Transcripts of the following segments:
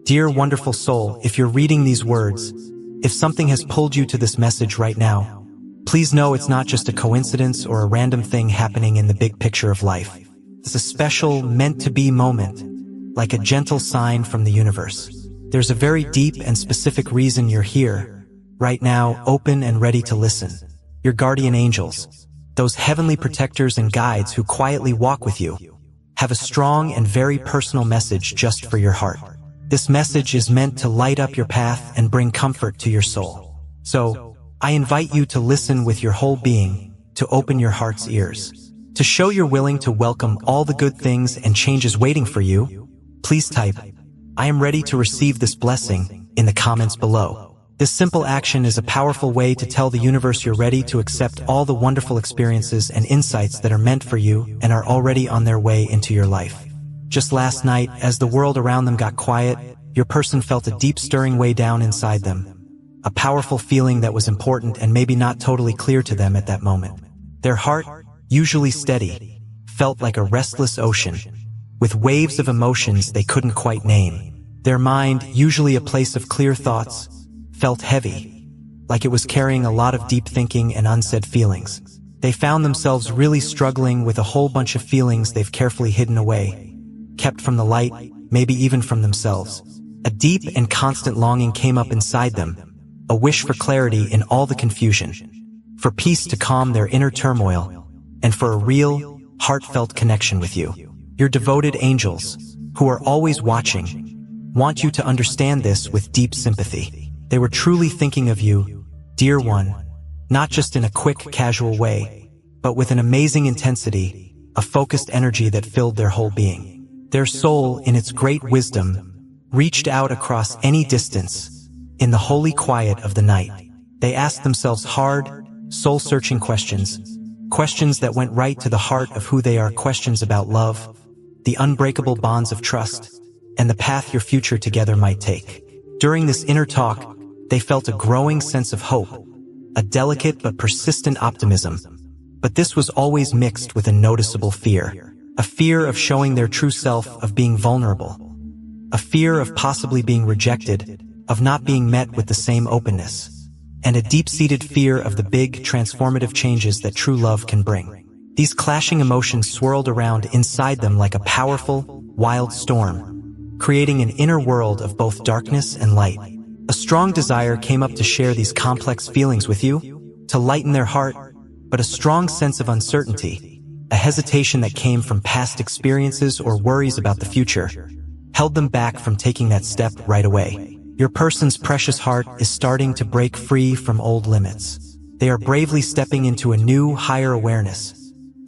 Dear wonderful soul, if you're reading these words, if something has pulled you to this message right now, please know it's not just a coincidence or a random thing happening in the big picture of life. It's a special, meant-to-be moment, like a gentle sign from the universe. There's a very deep and specific reason you're here, right now, open and ready to listen. Your guardian angels, those heavenly protectors and guides who quietly walk with you, have a strong and very personal message just for your heart. This message is meant to light up your path and bring comfort to your soul. So, I invite you to listen with your whole being, to open your heart's ears. To show you're willing to welcome all the good things and changes waiting for you, please type, "I am ready to receive this blessing," in the comments below. This simple action is a powerful way to tell the universe you're ready to accept all the wonderful experiences and insights that are meant for you and are already on their way into your life. Just last night, as the world around them got quiet, your person felt a deep stirring way down inside them. A powerful feeling that was important and maybe not totally clear to them at that moment. Their heart, usually steady, felt like a restless ocean, with waves of emotions they couldn't quite name. Their mind, usually a place of clear thoughts, felt heavy, like it was carrying a lot of deep thinking and unsaid feelings. They found themselves really struggling with a whole bunch of feelings they've carefully hidden away, kept from the light, maybe even from themselves. A deep and constant longing came up inside them, a wish for clarity in all the confusion, for peace to calm their inner turmoil, and for a real, heartfelt connection with you. Your devoted angels, who are always watching, want you to understand this with deep sympathy. They were truly thinking of you, dear one, not just in a quick, casual way, but with an amazing intensity, a focused energy that filled their whole being. Their soul, in its great wisdom, reached out across any distance, in the holy quiet of the night. They asked themselves hard, soul-searching questions, questions that went right to the heart of who they are, questions about love, the unbreakable bonds of trust, and the path your future together might take. During this inner talk, they felt a growing sense of hope, a delicate but persistent optimism. But this was always mixed with a noticeable fear. A fear of showing their true self, of being vulnerable. A fear of possibly being rejected, of not being met with the same openness. And a deep-seated fear of the big, transformative changes that true love can bring. These clashing emotions swirled around inside them like a powerful, wild storm, creating an inner world of both darkness and light. A strong desire came up to share these complex feelings with you, to lighten their heart, but a strong sense of uncertainty, a hesitation that came from past experiences or worries about the future, held them back from taking that step right away. Your person's precious heart is starting to break free from old limits. They are bravely stepping into a new, higher awareness,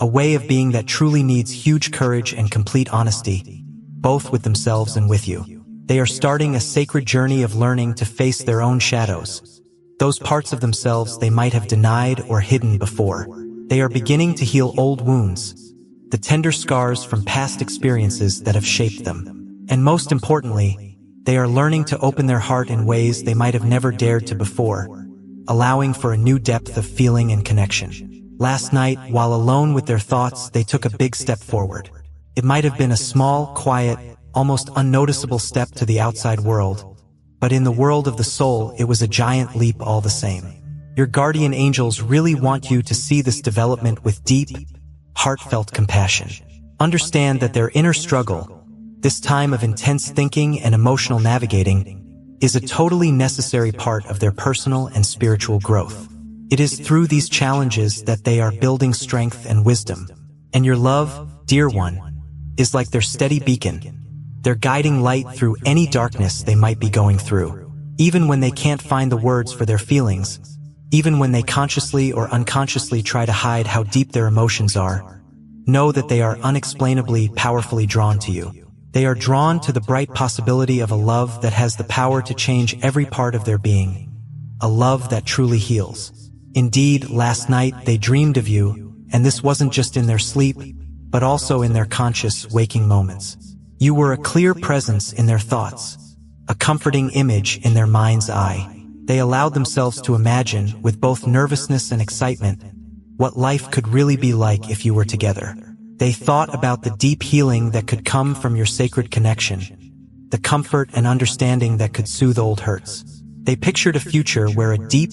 a way of being that truly needs huge courage and complete honesty, both with themselves and with you. They are starting a sacred journey of learning to face their own shadows, those parts of themselves they might have denied or hidden before. They are beginning to heal old wounds, the tender scars from past experiences that have shaped them. And most importantly, they are learning to open their heart in ways they might have never dared to before, allowing for a new depth of feeling and connection. Last night, while alone with their thoughts, they took a big step forward. It might have been a small, quiet, almost unnoticeable step to the outside world, but in the world of the soul, it was a giant leap all the same. Your guardian angels really want you to see this development with deep, heartfelt compassion. Understand that their inner struggle, this time of intense thinking and emotional navigating, is a totally necessary part of their personal and spiritual growth. It is through these challenges that they are building strength and wisdom. And your love, dear one, is like their steady beacon, their guiding light through any darkness they might be going through. Even when they can't find the words for their feelings, even when they consciously or unconsciously try to hide how deep their emotions are, know that they are unexplainably, powerfully drawn to you. They are drawn to the bright possibility of a love that has the power to change every part of their being, a love that truly heals. Indeed, last night they dreamed of you, and this wasn't just in their sleep, but also in their conscious, waking moments. You were a clear presence in their thoughts, a comforting image in their mind's eye. They allowed themselves to imagine, with both nervousness and excitement, what life could really be like if you were together. They thought about the deep healing that could come from your sacred connection, the comfort and understanding that could soothe old hurts. They pictured a future where a deep,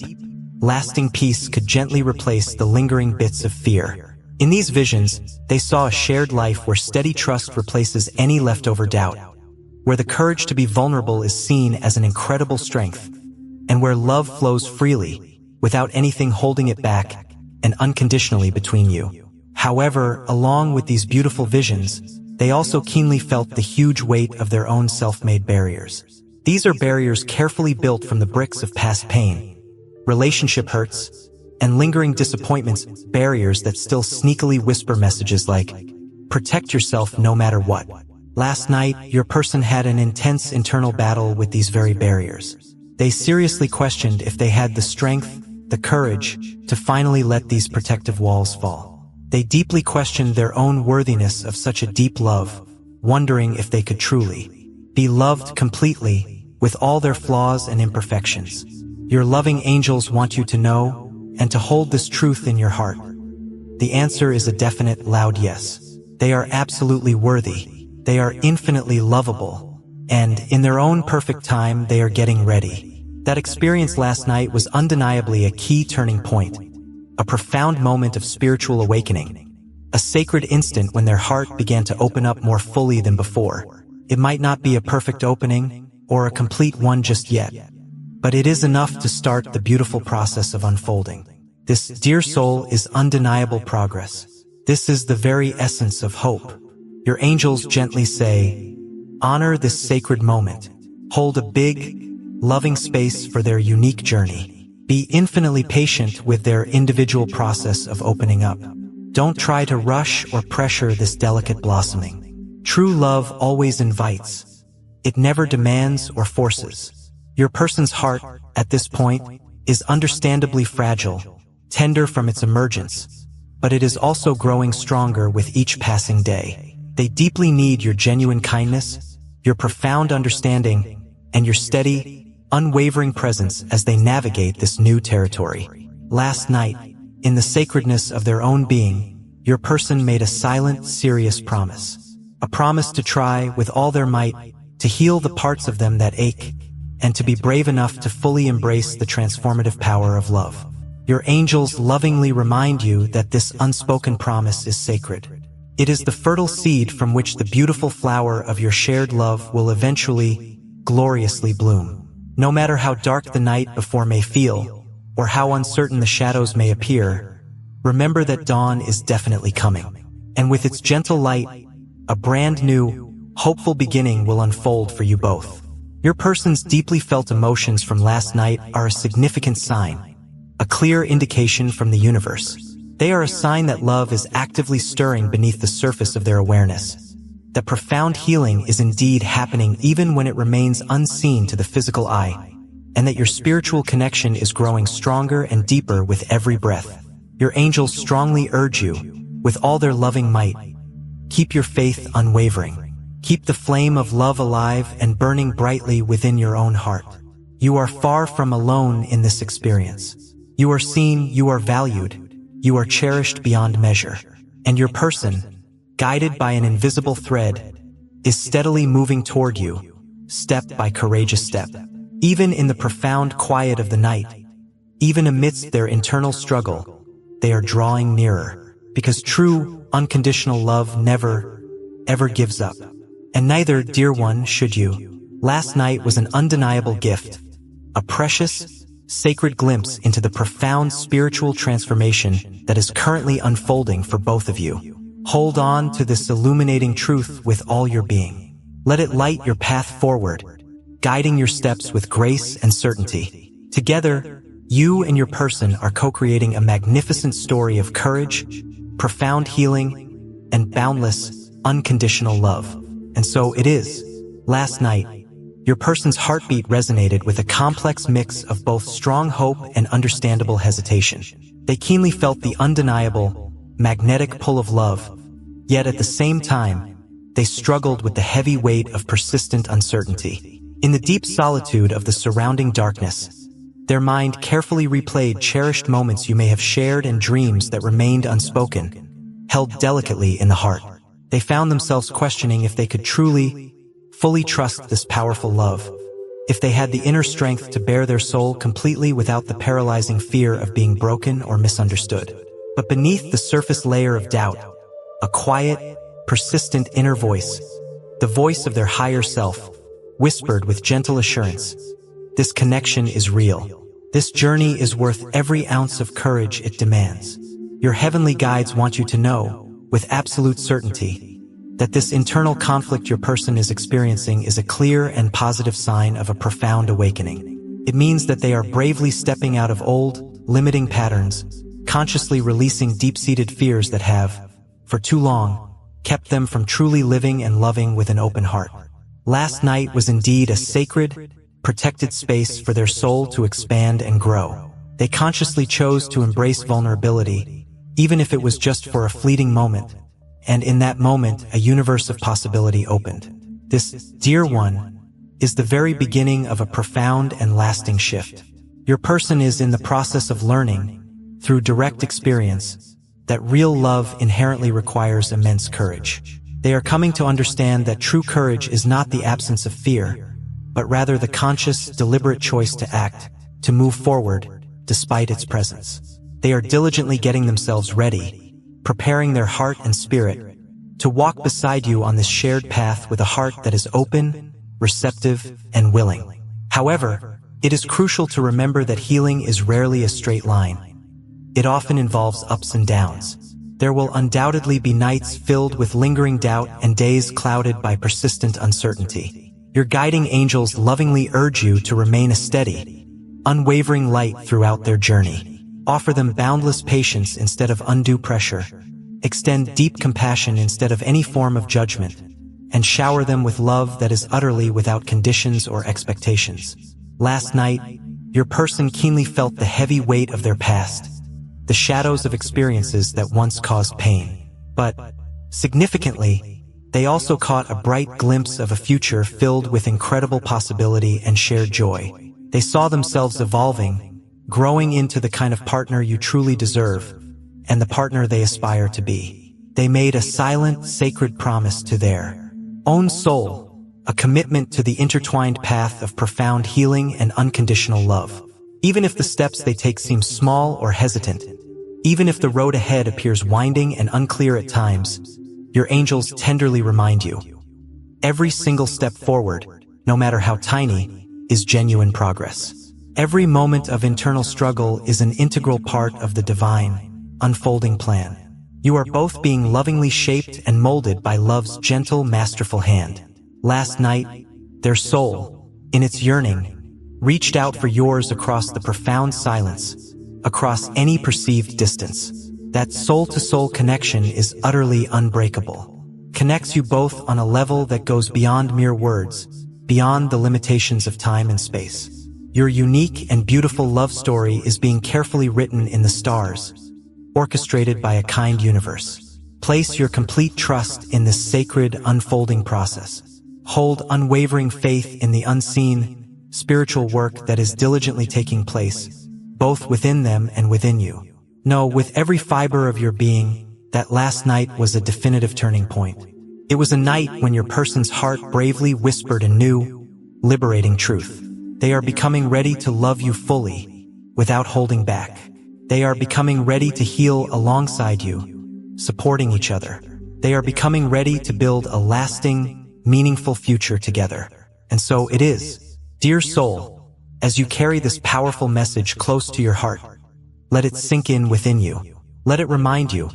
lasting peace could gently replace the lingering bits of fear. In these visions, they saw a shared life where steady trust replaces any leftover doubt, where the courage to be vulnerable is seen as an incredible strength, and where love flows freely, without anything holding it back, and unconditionally between you. However, along with these beautiful visions, they also keenly felt the huge weight of their own self-made barriers. These are barriers carefully built from the bricks of past pain, relationship hurts, and lingering disappointments, barriers that still sneakily whisper messages like, "Protect yourself no matter what." Last night, your person had an intense internal battle with these very barriers. They seriously questioned if they had the strength, the courage, to finally let these protective walls fall. They deeply questioned their own worthiness of such a deep love, wondering if they could truly be loved completely, with all their flaws and imperfections. Your loving angels want you to know, and to hold this truth in your heart. The answer is a definite, loud yes. They are absolutely worthy. They are infinitely lovable. And, in their own perfect time, they are getting ready. That experience last night was undeniably a key turning point. A profound moment of spiritual awakening. A sacred instant when their heart began to open up more fully than before. It might not be a perfect opening, or a complete one just yet, but it is enough to start the beautiful process of unfolding. This, dear soul, is undeniable progress. This is the very essence of hope. Your angels gently say, honor this sacred moment. Hold a big, loving space for their unique journey. Be infinitely patient with their individual process of opening up. Don't try to rush or pressure this delicate blossoming. True love always invites. It never demands or forces. Your person's heart, at this point, is understandably fragile, tender from its emergence, but it is also growing stronger with each passing day. They deeply need your genuine kindness, your profound understanding, and your steady, unwavering presence as they navigate this new territory. Last night, in the sacredness of their own being, your person made a silent, serious promise. A promise to try, with all their might, to heal the parts of them that ache, and to be brave enough to fully embrace the transformative power of love. Your angels lovingly remind you that this unspoken promise is sacred. It is the fertile seed from which the beautiful flower of your shared love will eventually, gloriously bloom. No matter how dark the night before may feel, or how uncertain the shadows may appear, remember that dawn is definitely coming. And with its gentle light, a brand new, hopeful beginning will unfold for you both. Your person's deeply felt emotions from last night are a significant sign, a clear indication from the universe. They are a sign that love is actively stirring beneath the surface of their awareness. That profound healing is indeed happening even when it remains unseen to the physical eye, and that your spiritual connection is growing stronger and deeper with every breath. Your angels strongly urge you, with all their loving might, keep your faith unwavering. Keep the flame of love alive and burning brightly within your own heart. You are far from alone in this experience. You are seen, you are valued, you are cherished beyond measure, and your person, guided by an invisible thread, is steadily moving toward you, step by courageous step. Even in the profound quiet of the night, even amidst their internal struggle, they are drawing nearer, because true, unconditional love never, ever gives up. And neither, dear one, should you. Last night was an undeniable gift, a precious, sacred glimpse into the profound spiritual transformation that is currently unfolding for both of you. Hold on to this illuminating truth with all your being. Let it light your path forward, guiding your steps with grace and certainty. Together, you and your person are co-creating a magnificent story of courage, profound healing, and boundless, unconditional love. And so it is. Last night, your person's heartbeat resonated with a complex mix of both strong hope and understandable hesitation. They keenly felt the undeniable, magnetic pull of love, yet at the same time, they struggled with the heavy weight of persistent uncertainty. In the deep solitude of the surrounding darkness, their mind carefully replayed cherished moments you may have shared and dreams that remained unspoken, held delicately in the heart. They found themselves questioning if they could truly, fully trust this powerful love, if they had the inner strength to bear their soul completely without the paralyzing fear of being broken or misunderstood. But beneath the surface layer of doubt, a quiet, persistent inner voice, the voice of their higher self, whispered with gentle assurance, "This connection is real. This journey is worth every ounce of courage it demands." Your heavenly guides want you to know, with absolute certainty, that this internal conflict your person is experiencing is a clear and positive sign of a profound awakening. It means that they are bravely stepping out of old, limiting patterns, consciously releasing deep-seated fears that have, for too long, kept them from truly living and loving with an open heart. Last night was indeed a sacred, protected space for their soul to expand and grow. They consciously chose to embrace vulnerability, even if it was just for a fleeting moment, and in that moment a universe of possibility opened. This, dear one, is the very beginning of a profound and lasting shift. Your person is in the process of learning, through direct experience, that real love inherently requires immense courage. They are coming to understand that true courage is not the absence of fear, but rather the conscious, deliberate choice to act, to move forward, despite its presence. They are diligently getting themselves ready, preparing their heart and spirit, to walk beside you on this shared path with a heart that is open, receptive, and willing. However, it is crucial to remember that healing is rarely a straight line. It often involves ups and downs. There will undoubtedly be nights filled with lingering doubt and days clouded by persistent uncertainty. Your guiding angels lovingly urge you to remain a steady, unwavering light throughout their journey. Offer them boundless patience instead of undue pressure. Extend deep compassion instead of any form of judgment, and shower them with love that is utterly without conditions or expectations. Last night, your person keenly felt the heavy weight of their past, the shadows of experiences that once caused pain. But, significantly, they also caught a bright glimpse of a future filled with incredible possibility and shared joy. They saw themselves evolving, growing into the kind of partner you truly deserve, and the partner they aspire to be. They made a silent, sacred promise to their own soul, a commitment to the intertwined path of profound healing and unconditional love. Even if the steps they take seem small or hesitant, even if the road ahead appears winding and unclear at times, your angels tenderly remind you, every single step forward, no matter how tiny, is genuine progress. Every moment of internal struggle is an integral part of the divine, unfolding plan. You are both being lovingly shaped and molded by love's gentle, masterful hand. Last night, their soul, in its yearning, reached out for yours across the profound silence, across any perceived distance. That soul-to-soul connection is utterly unbreakable. Connects you both on a level that goes beyond mere words, beyond the limitations of time and space. Your unique and beautiful love story is being carefully written in the stars, orchestrated by a kind universe. Place your complete trust in this sacred, unfolding process. Hold unwavering faith in the unseen, spiritual work that is diligently taking place, both within them and within you. Know with every fiber of your being that last night was a definitive turning point. It was a night when your person's heart bravely whispered a new, liberating truth. They are becoming ready to love you fully, without holding back. They are becoming ready to heal alongside you, supporting each other. They are becoming ready to build a lasting, meaningful future together. And so it is. Dear soul, as you carry this powerful message close to your heart, let it sink in within you. Let it remind you,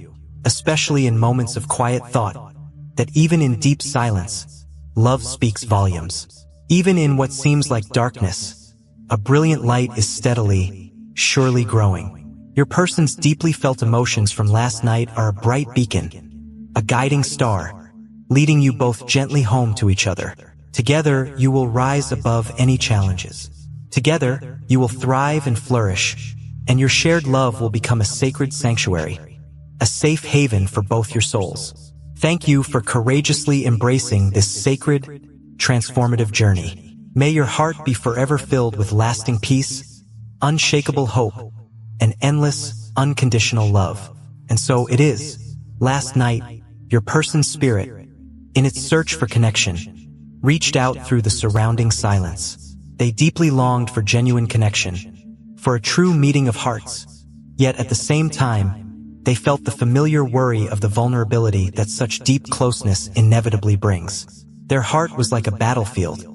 especially in moments of quiet thought, that even in deep silence, love speaks volumes. Even in what seems like darkness, a brilliant light is steadily, surely growing. Your person's deeply felt emotions from last night are a bright beacon, a guiding star, leading you both gently home to each other. Together, you will rise above any challenges. Together, you will thrive and flourish, and your shared love will become a sacred sanctuary, a safe haven for both your souls. Thank you for courageously embracing this sacred, transformative journey. May your heart be forever filled with lasting peace, unshakable hope, and endless, unconditional love. And so it is. Last night, your person's spirit, in its search for connection, reached out through the surrounding silence. They deeply longed for genuine connection, for a true meeting of hearts. Yet at the same time, they felt the familiar worry of the vulnerability that such deep closeness inevitably brings. Their heart was like a battlefield,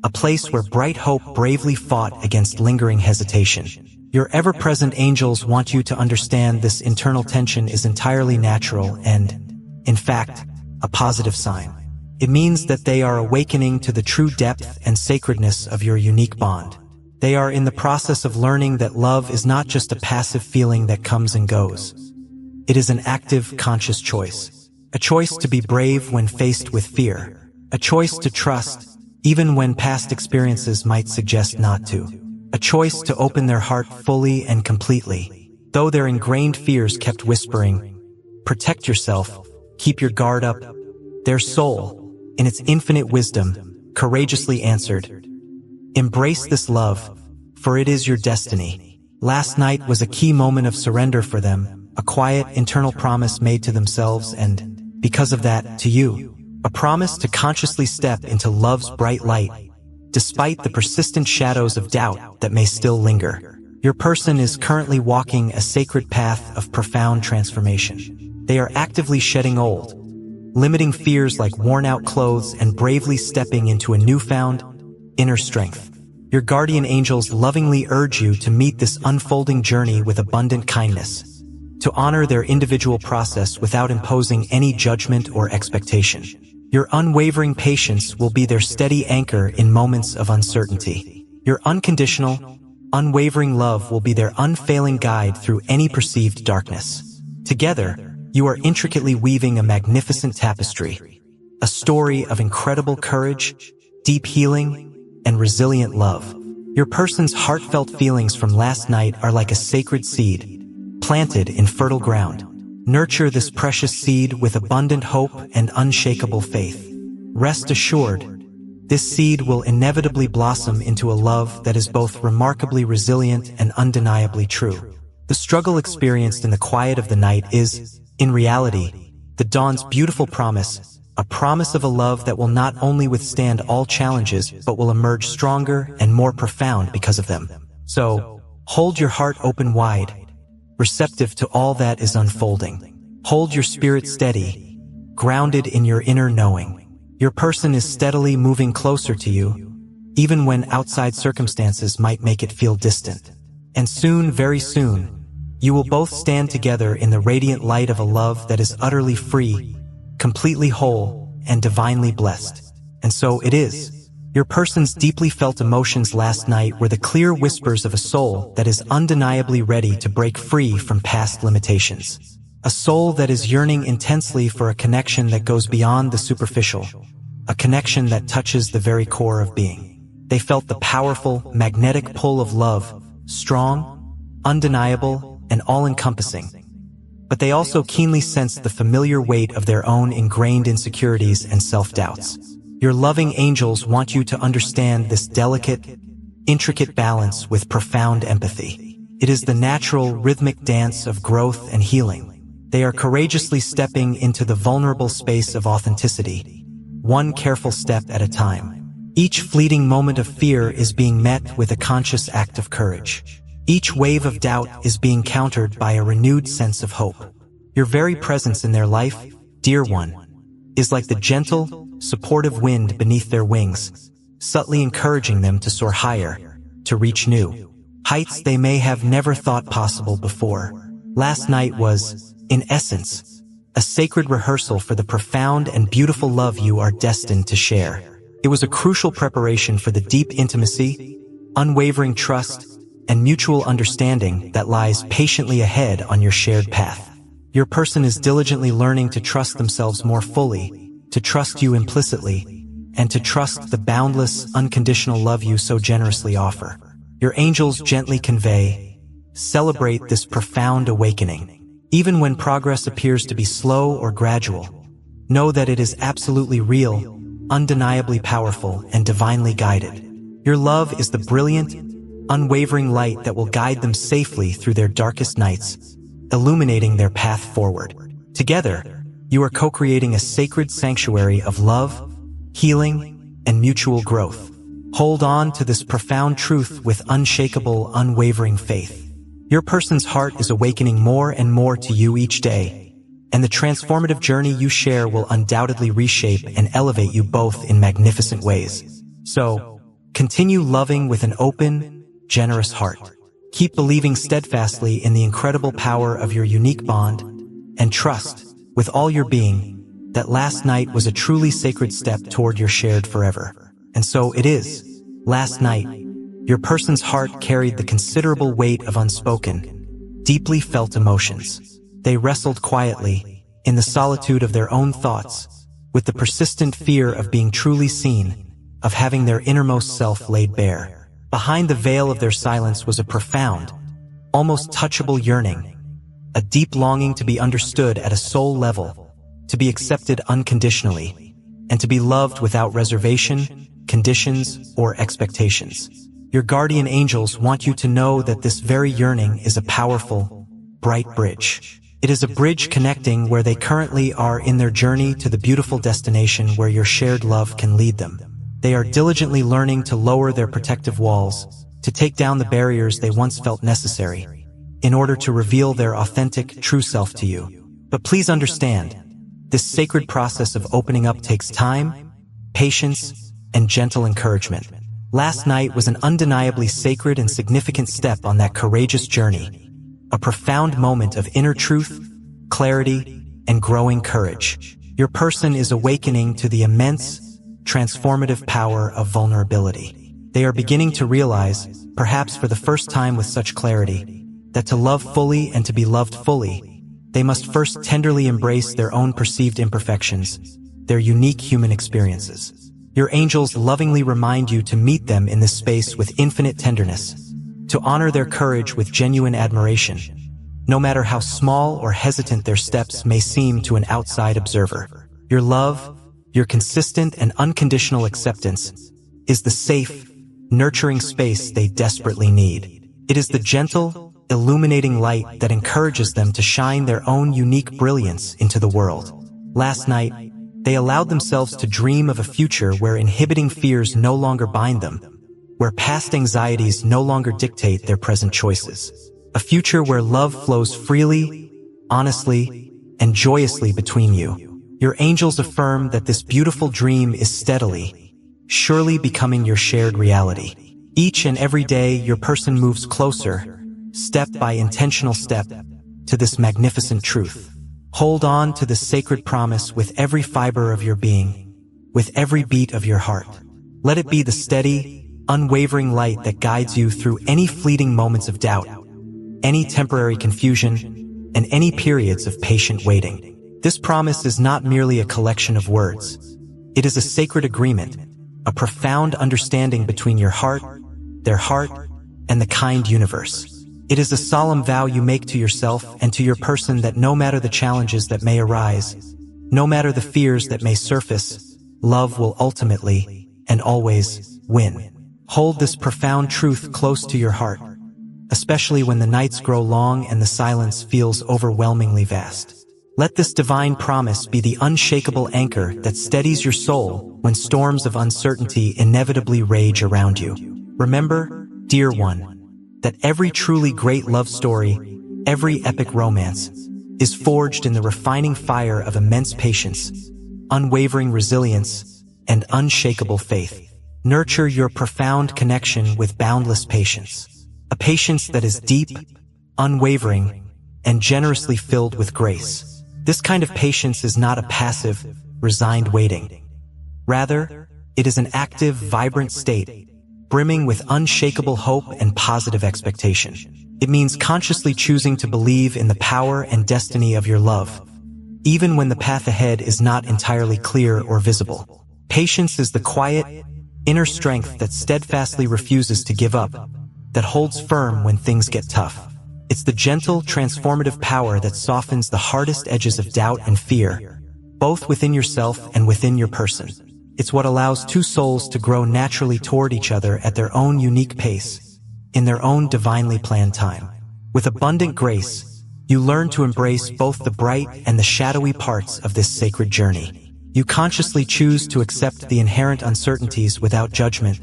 a place where bright hope bravely fought against lingering hesitation. Your ever-present angels want you to understand this internal tension is entirely natural and, in fact, a positive sign. It means that they are awakening to the true depth and sacredness of your unique bond. They are in the process of learning that love is not just a passive feeling that comes and goes. It is an active, conscious choice. A choice to be brave when faced with fear. A choice to trust, even when past experiences might suggest not to. A choice to open their heart fully and completely, though their ingrained fears kept whispering, "Protect yourself, keep your guard up." Their soul, in its infinite wisdom, courageously answered, "Embrace this love, for it is your destiny." Last night was a key moment of surrender for them, a quiet, internal promise made to themselves and, because of that, to you. A promise to consciously step into love's bright light, despite the persistent shadows of doubt that may still linger. Your person is currently walking a sacred path of profound transformation. They are actively shedding old, limiting fears like worn-out clothes and bravely stepping into a newfound, inner strength. Your guardian angels lovingly urge you to meet this unfolding journey with abundant kindness, to honor their individual process without imposing any judgment or expectation. Your unwavering patience will be their steady anchor in moments of uncertainty. Your unconditional, unwavering love will be their unfailing guide through any perceived darkness. Together, you are intricately weaving a magnificent tapestry, a story of incredible courage, deep healing, and resilient love. Your person's heartfelt feelings from last night are like a sacred seed, planted in fertile ground. Nurture this precious seed with abundant hope and unshakable faith. Rest assured, this seed will inevitably blossom into a love that is both remarkably resilient and undeniably true. The struggle experienced in the quiet of the night is, in reality, the dawn's beautiful promise, a promise of a love that will not only withstand all challenges but will emerge stronger and more profound because of them. So, hold your heart open wide, receptive to all that is unfolding. Hold your spirit steady, grounded in your inner knowing. Your person is steadily moving closer to you, even when outside circumstances might make it feel distant. And soon, very soon, you will both stand together in the radiant light of a love that is utterly free, completely whole, and divinely blessed. And so it is. Your person's deeply felt emotions last night were the clear whispers of a soul that is undeniably ready to break free from past limitations. A soul that is yearning intensely for a connection that goes beyond the superficial, a connection that touches the very core of being. They felt the powerful, magnetic pull of love, strong, undeniable, and all-encompassing. But they also keenly sensed the familiar weight of their own ingrained insecurities and self-doubts. Your loving angels want you to understand this delicate, intricate balance with profound empathy. It is the natural, rhythmic dance of growth and healing. They are courageously stepping into the vulnerable space of authenticity, one careful step at a time. Each fleeting moment of fear is being met with a conscious act of courage. Each wave of doubt is being countered by a renewed sense of hope. Your very presence in their life, dear one, is like the gentle, supportive wind beneath their wings, subtly encouraging them to soar higher, to reach new heights they may have never thought possible before. Last night was, in essence, a sacred rehearsal for the profound and beautiful love you are destined to share. It was a crucial preparation for the deep intimacy, unwavering trust, and mutual understanding that lies patiently ahead on your shared path. Your person is diligently learning to trust themselves more fully, to trust you implicitly, and to trust the boundless, unconditional love you so generously offer. Your angels gently convey, celebrate this profound awakening. Even when progress appears to be slow or gradual, know that it is absolutely real, undeniably powerful, and divinely guided. Your love is the brilliant, unwavering light that will guide them safely through their darkest nights, illuminating their path forward. Together, you are co-creating a sacred sanctuary of love, healing, and mutual growth. Hold on to this profound truth with unshakable, unwavering faith. Your person's heart is awakening more and more to you each day, and the transformative journey you share will undoubtedly reshape and elevate you both in magnificent ways. So, continue loving with an open, generous heart. Keep believing steadfastly in the incredible power of your unique bond, and trust, with all your being, that last night was a truly sacred step toward your shared forever. And so it is. Last night, your person's heart carried the considerable weight of unspoken, deeply felt emotions. They wrestled quietly, in the solitude of their own thoughts, with the persistent fear of being truly seen, of having their innermost self laid bare. Behind the veil of their silence was a profound, almost touchable yearning, a deep longing to be understood at a soul level, to be accepted unconditionally, and to be loved without reservation, conditions, or expectations. Your guardian angels want you to know that this very yearning is a powerful, bright bridge. It is a bridge connecting where they currently are in their journey to the beautiful destination where your shared love can lead them. They are diligently learning to lower their protective walls, to take down the barriers they once felt necessary, in order to reveal their authentic, true self to you. But please understand, this sacred process of opening up takes time, patience, and gentle encouragement. Last night was an undeniably sacred and significant step on that courageous journey, a profound moment of inner truth, clarity, and growing courage. Your person is awakening to the immense, transformative power of vulnerability. They are beginning to realize, perhaps for the first time with such clarity, that to love fully and to be loved fully, they must first tenderly embrace their own perceived imperfections, their unique human experiences. Your angels lovingly remind you to meet them in this space with infinite tenderness, to honor their courage with genuine admiration, no matter how small or hesitant their steps may seem to an outside observer. Your love, your consistent and unconditional acceptance, is the safe, nurturing space they desperately need. It is the gentle, illuminating light that encourages them to shine their own unique brilliance into the world. Last night, they allowed themselves to dream of a future where inhibiting fears no longer bind them, where past anxieties no longer dictate their present choices. A future where love flows freely, honestly, and joyously between you. Your angels affirm that this beautiful dream is steadily, surely becoming your shared reality. Each and every day, your person moves closer, step by intentional step, to this magnificent truth. Hold on to this sacred promise with every fiber of your being, with every beat of your heart. Let it be the steady, unwavering light that guides you through any fleeting moments of doubt, any temporary confusion, and any periods of patient waiting. This promise is not merely a collection of words. It is a sacred agreement, a profound understanding between your heart, their heart, and the kind universe. It is a solemn vow you make to yourself and to your person that no matter the challenges that may arise, no matter the fears that may surface, love will ultimately, and always, win. Hold this profound truth close to your heart, especially when the nights grow long and the silence feels overwhelmingly vast. Let this divine promise be the unshakable anchor that steadies your soul when storms of uncertainty inevitably rage around you. Remember, dear one, that every truly great love story, every epic romance, is forged in the refining fire of immense patience, unwavering resilience, and unshakable faith. Nurture your profound connection with boundless patience, a patience that is deep, unwavering, and generously filled with grace. This kind of patience is not a passive, resigned waiting. Rather, it is an active, vibrant state, brimming with unshakable hope and positive expectation. It means consciously choosing to believe in the power and destiny of your love, even when the path ahead is not entirely clear or visible. Patience is the quiet, inner strength that steadfastly refuses to give up, that holds firm when things get tough. It's the gentle, transformative power that softens the hardest edges of doubt and fear, both within yourself and within your person. It's what allows two souls to grow naturally toward each other at their own unique pace, in their own divinely planned time. With abundant grace, you learn to embrace both the bright and the shadowy parts of this sacred journey. You consciously choose to accept the inherent uncertainties without judgment,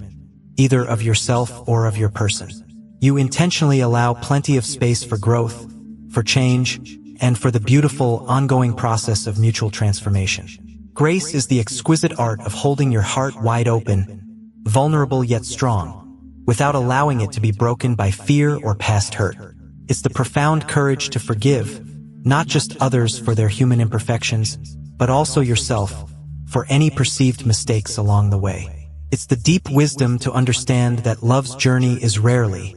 either of yourself or of your person. You intentionally allow plenty of space for growth, for change, and for the beautiful, ongoing process of mutual transformation. Grace is the exquisite art of holding your heart wide open, vulnerable yet strong, without allowing it to be broken by fear or past hurt. It's the profound courage to forgive, not just others for their human imperfections, but also yourself for any perceived mistakes along the way. It's the deep wisdom to understand that love's journey is rarely,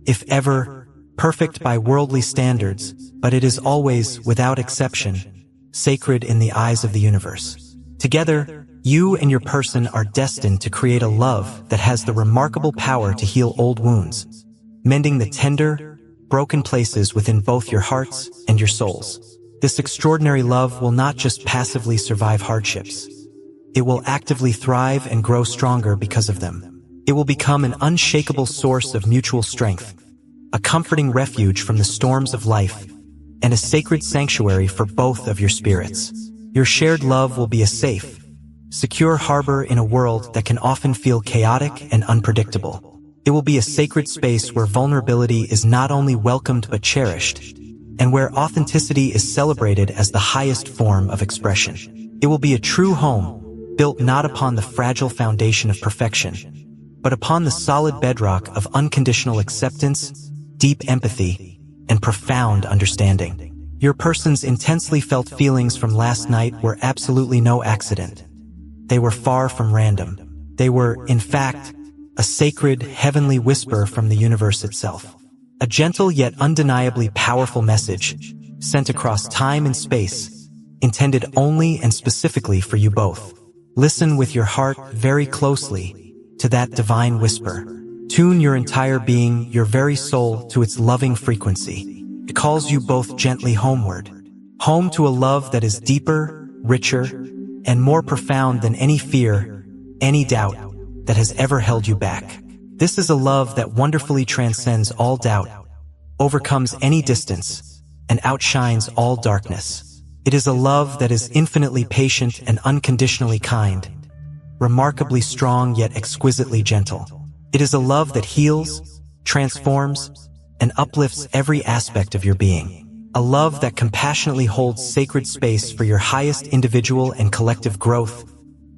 if ever, perfect by worldly standards, but it is always, without exception, sacred in the eyes of the universe. Together, you and your person are destined to create a love that has the remarkable power to heal old wounds, mending the tender, broken places within both your hearts and your souls. This extraordinary love will not just passively survive hardships. It will actively thrive and grow stronger because of them. It will become an unshakable source of mutual strength, a comforting refuge from the storms of life, and a sacred sanctuary for both of your spirits. Your shared love will be a safe, secure harbor in a world that can often feel chaotic and unpredictable. It will be a sacred space where vulnerability is not only welcomed but cherished, and where authenticity is celebrated as the highest form of expression. It will be a true home, built not upon the fragile foundation of perfection, but upon the solid bedrock of unconditional acceptance, deep empathy, and profound understanding. Your person's intensely felt feelings from last night were absolutely no accident. They were far from random. They were, in fact, a sacred, heavenly whisper from the universe itself. A gentle yet undeniably powerful message, sent across time and space, intended only and specifically for you both. Listen with your heart very closely to that divine whisper. Tune your entire being, your very soul, to its loving frequency. It calls you both gently homeward. Home to a love that is deeper, richer, and more profound than any fear, any doubt that has ever held you back. This is a love that wonderfully transcends all doubt, overcomes any distance, and outshines all darkness. It is a love that is infinitely patient and unconditionally kind, remarkably strong yet exquisitely gentle. It is a love that heals, transforms, and uplifts every aspect of your being. A love that compassionately holds sacred space for your highest individual and collective growth,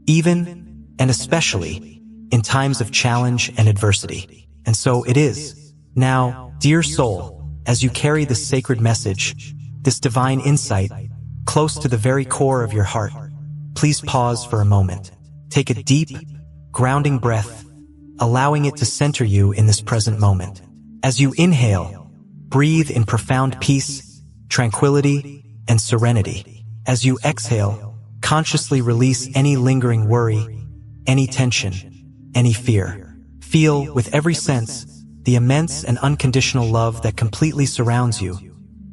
even, and especially, in times of challenge and adversity. And so it is. Now, dear soul, as you carry this sacred message, this divine insight, close to the very core of your heart, please pause for a moment. Take a deep, grounding breath, allowing it to center you in this present moment. As you inhale, breathe in profound peace, tranquility, and serenity. As you exhale, consciously release any lingering worry, any tension, any fear. Feel, with every sense, the immense and unconditional love that completely surrounds you,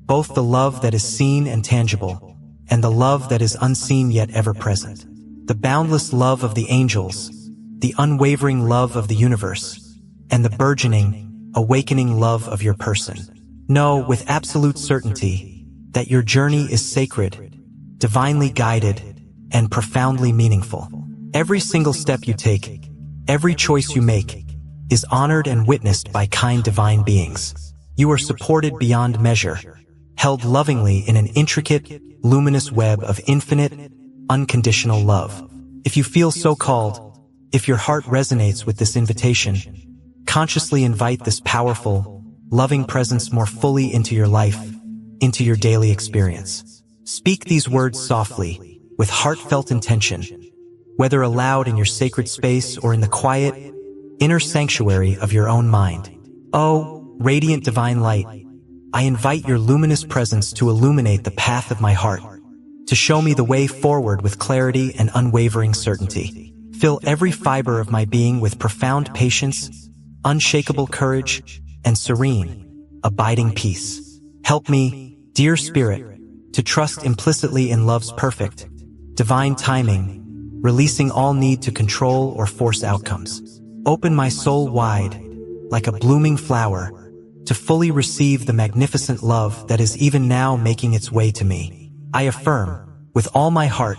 both the love that is seen and tangible, and the love that is unseen yet ever present. The boundless love of the angels, the unwavering love of the universe, and the burgeoning, awakening love of your person. Know with absolute certainty that your journey is sacred, divinely guided, and profoundly meaningful. Every single step you take, every choice you make, is honored and witnessed by kind divine beings. You are supported beyond measure, held lovingly in an intricate, luminous web of infinite, unconditional love. If you feel so called, if your heart resonates with this invitation, consciously invite this powerful, loving presence more fully into your life, into your daily experience. Speak these words softly, with heartfelt intention, whether aloud in your sacred space or in the quiet, inner sanctuary of your own mind. Oh, radiant divine light, I invite your luminous presence to illuminate the path of my heart, to show me the way forward with clarity and unwavering certainty. Fill every fiber of my being with profound patience, unshakable courage, and serene, abiding peace. Help me, dear Spirit, to trust implicitly in love's perfect, divine timing, releasing all need to control or force outcomes. Open my soul wide, like a blooming flower, to fully receive the magnificent love that is even now making its way to me. I affirm, with all my heart,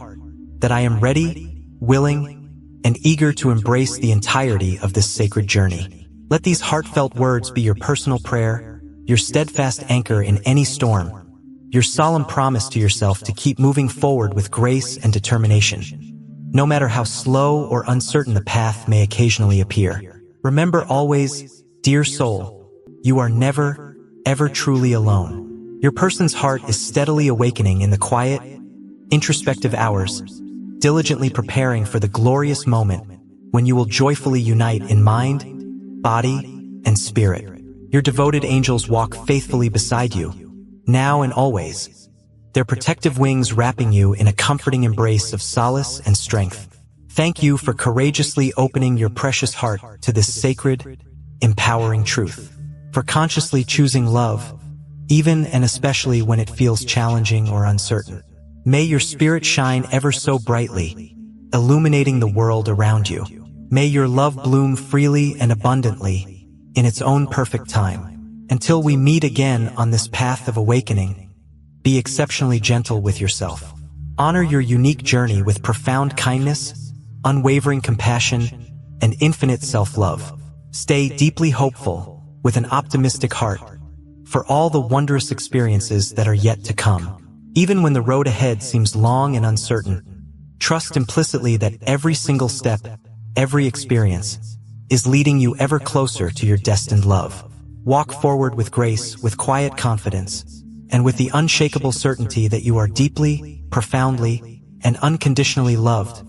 that I am ready, willing, and eager to embrace the entirety of this sacred journey. Let these heartfelt words be your personal prayer, your steadfast anchor in any storm, your solemn promise to yourself to keep moving forward with grace and determination. No matter how slow or uncertain the path may occasionally appear, remember always, dear soul, you are never, ever truly alone. Your person's heart is steadily awakening in the quiet, introspective hours, diligently preparing for the glorious moment when you will joyfully unite in mind, body, and spirit. Your devoted angels walk faithfully beside you, now and always, their protective wings wrapping you in a comforting embrace of solace and strength. Thank you for courageously opening your precious heart to this sacred, empowering truth, for consciously choosing love, even and especially when it feels challenging or uncertain. May your spirit shine ever so brightly, illuminating the world around you. May your love bloom freely and abundantly, in its own perfect time. Until we meet again on this path of awakening, be exceptionally gentle with yourself. Honor your unique journey with profound kindness, unwavering compassion, and infinite self-love. Stay deeply hopeful, with an optimistic heart, for all the wondrous experiences that are yet to come. Even when the road ahead seems long and uncertain, trust implicitly that every single step, every experience, is leading you ever closer to your destined love. Walk forward with grace, with quiet confidence, and with the unshakable certainty that you are deeply, profoundly, and unconditionally loved,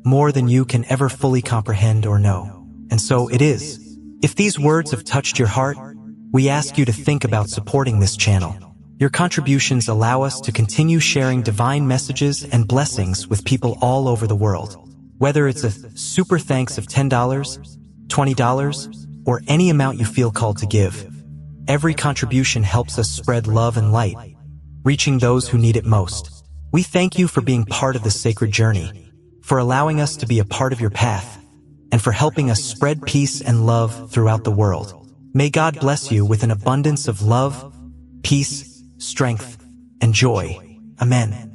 more than you can ever fully comprehend or know. And so it is. If these words have touched your heart, we ask you to think about supporting this channel. Your contributions allow us to continue sharing divine messages and blessings with people all over the world. Whether it's a super thanks of $10, $20, or any amount you feel called to give, every contribution helps us spread love and light, reaching those who need it most. We thank you for being part of this sacred journey, for allowing us to be a part of your path, and for helping us spread peace and love throughout the world. May God bless you with an abundance of love, peace, strength, and joy. Amen.